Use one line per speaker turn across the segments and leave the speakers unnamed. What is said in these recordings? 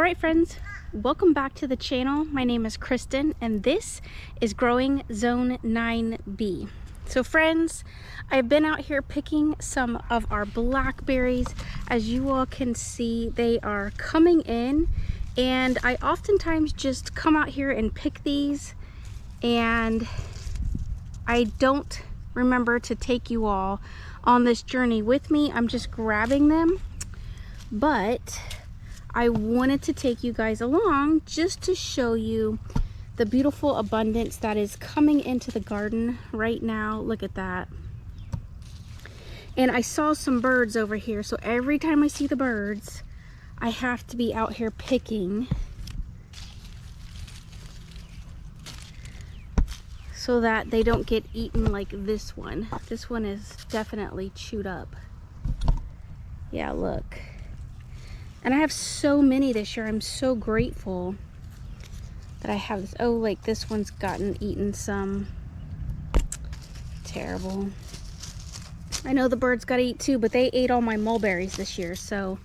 Alright friends, welcome back to the channel. My name is Kristen and this is Growing Zone 9B. So friends, I've been out here picking some of our blackberries. As you all can see, they are coming in, and I oftentimes just come out here and pick these, and I don't remember to take you all on this journey with me. I'm just grabbing them, but I wanted to take you guys along just to show you the beautiful abundance that is coming into the garden right now. Look at that. And I saw some birds over here, so every time I see the birds, I have to be out here picking so that they don't get eaten like this one. This one is definitely chewed up. Yeah, look. And I have so many this year. I'm so grateful that I have this. Oh, like this one's gotten eaten some. Terrible. I know the birds got to eat too, but they ate all my mulberries this year, so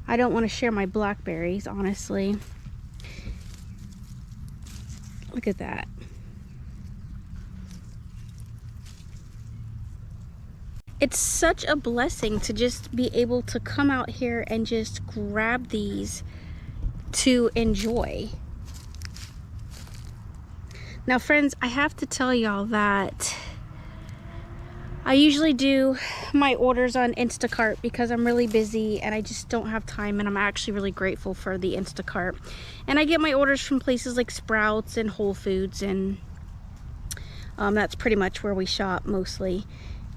I don't want to share my blackberries, honestly. Look at that. It's such a blessing to just be able to come out here and just grab these to enjoy. Now friends, I have to tell y'all that I usually do my orders on Instacart because I'm really busy and I just don't have time, and I'm actually really grateful for the Instacart. And I get my orders from places like Sprouts and Whole Foods, and that's pretty much where we shop mostly.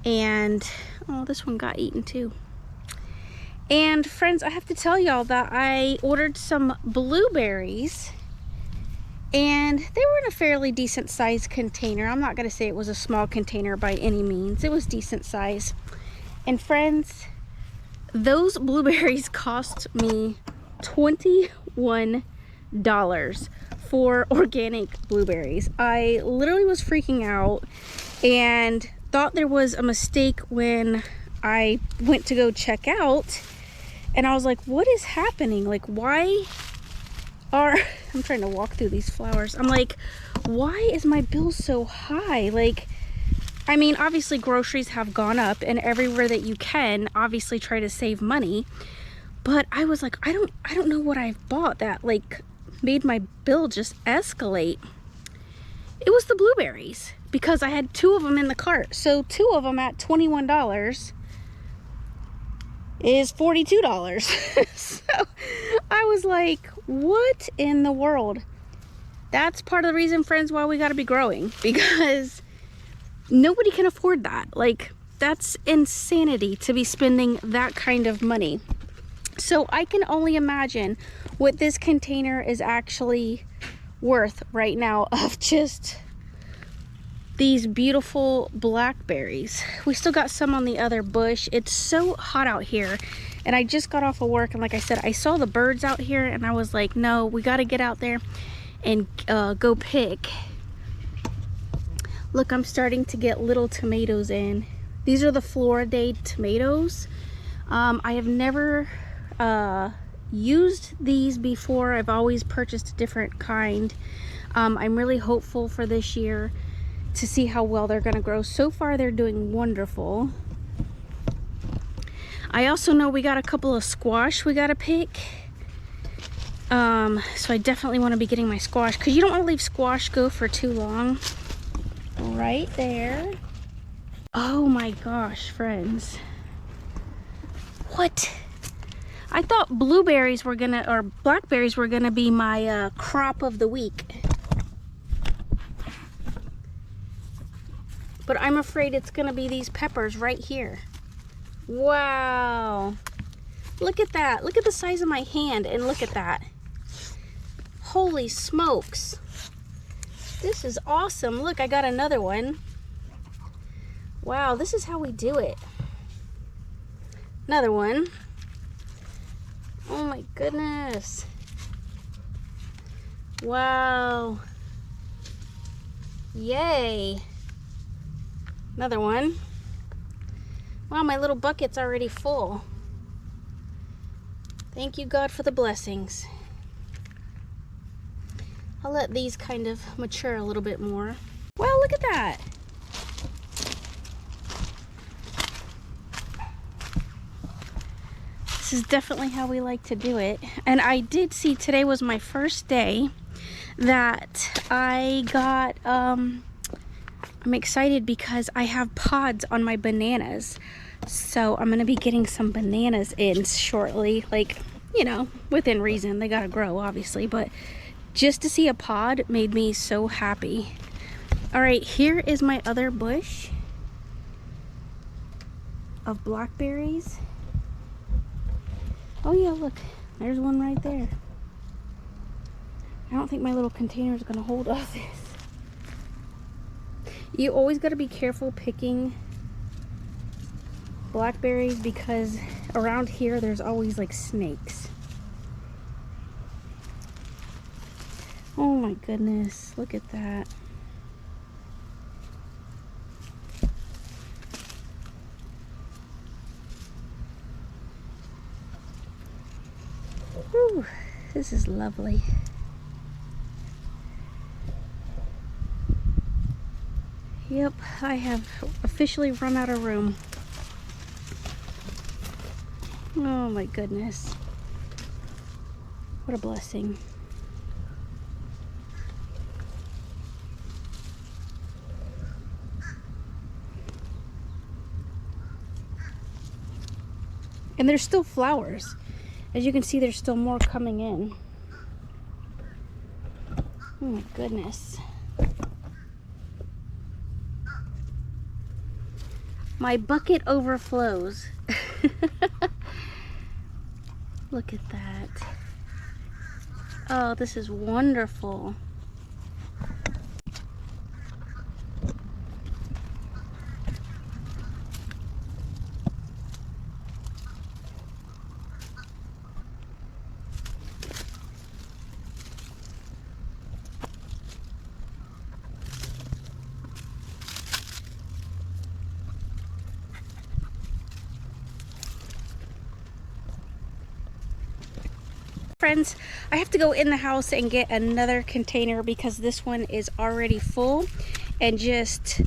And oh, this one got eaten too. And friends, I have to tell y'all that I ordered some blueberries, and they were in a fairly decent sized container. I'm not going to say it was a small container by any means. It was decent size. And friends, those blueberries cost me $21 for organic blueberries. I literally was freaking out and thought there was a mistake when I went to go check out, and I was like, what is happening? Like, why are I'm trying to walk through these flowers. I'm like, why is my bill so high? Like, I mean, obviously groceries have gone up, and everywhere that you can obviously try to save money, but I was like, I don't know what I've bought that like made my bill just escalate. It was the blueberries, because I had 2 of them in the cart. So 2 of them at $21 is $42. So I was like, what in the world? That's part of the reason, friends, why we got to be growing, because nobody can afford that. Like, that's insanity to be spending that kind of money. So I can only imagine what this container is actually worth right now of just these beautiful blackberries. We still got some on the other bush. It's so hot out here, and I just got off of work, and like I said, I saw the birds out here, and I was like, no, we got to get out there and go pick. Look, I'm starting to get little tomatoes in. These are the Florida tomatoes. I have never used these before. I've always purchased a different kind. I'm really hopeful for this year to see how well they're going to grow. So far they're doing wonderful. I also know we got a couple of squash we got to pick, so I definitely want to be getting my squash, because you don't want to leave squash go for too long. Right there. Oh my gosh, friends, what? I thought blueberries were gonna, or blackberries were gonna be my crop of the week. But I'm afraid it's gonna be these peppers right here. Wow. Look at that. Look at the size of my hand, and look at that. Holy smokes. This is awesome. Look, I got another one. Wow, this is how we do it. Another one. Oh my goodness. Wow. Yay. Another one. Wow, my little bucket's already full. Thank you, God, for the blessings. I'll let these kind of mature a little bit more. Well, look at that. This is definitely how we like to do it. And I did see today was my first day that I got, I'm excited because I have pods on my bananas. So I'm gonna be getting some bananas in shortly, like, you know, within reason. They gotta grow, obviously, but just to see a pod made me so happy. All right, here is my other bush of blackberries. Oh yeah, look, there's one right there. I don't think my little container is gonna hold all this. You always gotta be careful picking blackberries because around here there's always like snakes. Oh my goodness, look at that. Whew, this is lovely. Yep, I have officially run out of room. Oh my goodness. What a blessing. And there's still flowers. As you can see, there's still more coming in. Oh my goodness. My bucket overflows. Look at that. Oh, this is wonderful. Friends, I have to go in the house and get another container because this one is already full and just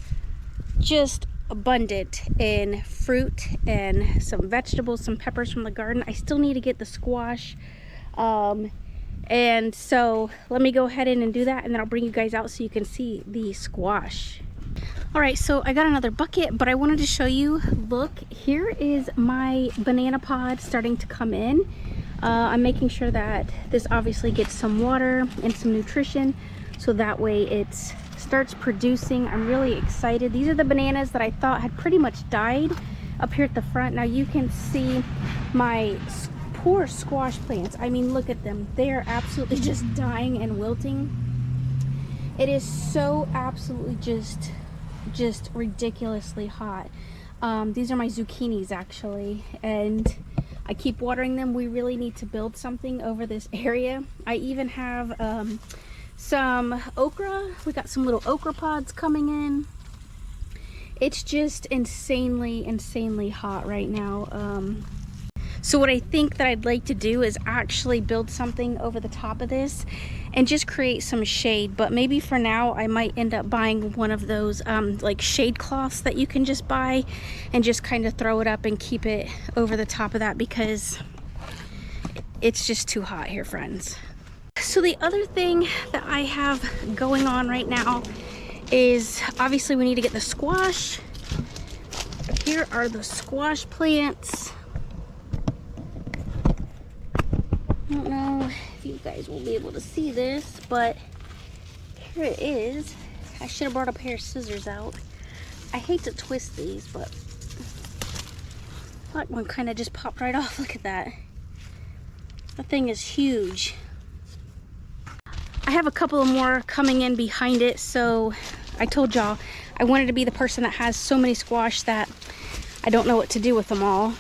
abundant in fruit and some vegetables, some peppers from the garden. I still need to get the squash, and so let me go ahead in and do that, and then I'll bring you guys out so you can see the squash. All right, so I got another bucket, but I wanted to show you, look, here is my banana pod starting to come in. I'm making sure that this obviously gets some water and some nutrition so that way it starts producing. I'm really excited. These are the bananas that I thought had pretty much died up here at the front. Now you can see my poor squash plants. I mean, look at them. They are absolutely just dying and wilting. It is so absolutely just ridiculously hot. These are my zucchinis actually, and I keep watering them. We really need to build something over this area. I even have some okra. We got some little okra pods coming in. It's just insanely hot right now. So what I think that I'd like to do is actually build something over the top of this and just create some shade. But maybe for now I might end up buying one of those like shade cloths that you can just buy and just kind of throw it up and keep it over the top of that because it's just too hot here, friends. So the other thing that I have going on right now is obviously we need to get the squash. Here are the squash plants. I don't know if you guys will be able to see this, but here it is. I should have brought a pair of scissors out. I hate to twist these, but that one kind of just popped right off. Look at that. The thing is huge. I have a couple of more coming in behind it, so I told y'all I wanted to be the person that has so many squash that I don't know what to do with them all.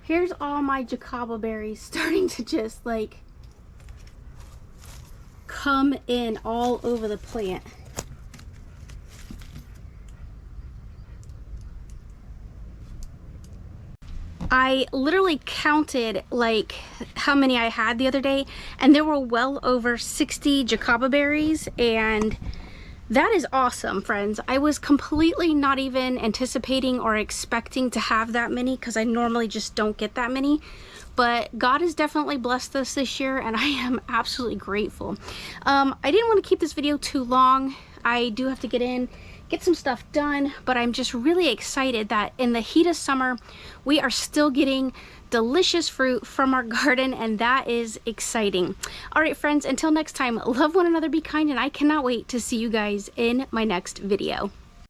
Here's all my jacaba berries starting to just like come in all over the plant. I literally counted like how many I had the other day, and there were well over 60 Jacaba berries, and that is awesome, friends. I was completely not even anticipating or expecting to have that many, because I normally just don't get that many. But God has definitely blessed us this year, and I am absolutely grateful. I didn't want to keep this video too long. I do have to get some stuff done, but I'm just really excited that in the heat of summer, we are still getting delicious fruit from our garden, and that is exciting. All right, friends, until next time, love one another, be kind, and I cannot wait to see you guys in my next video.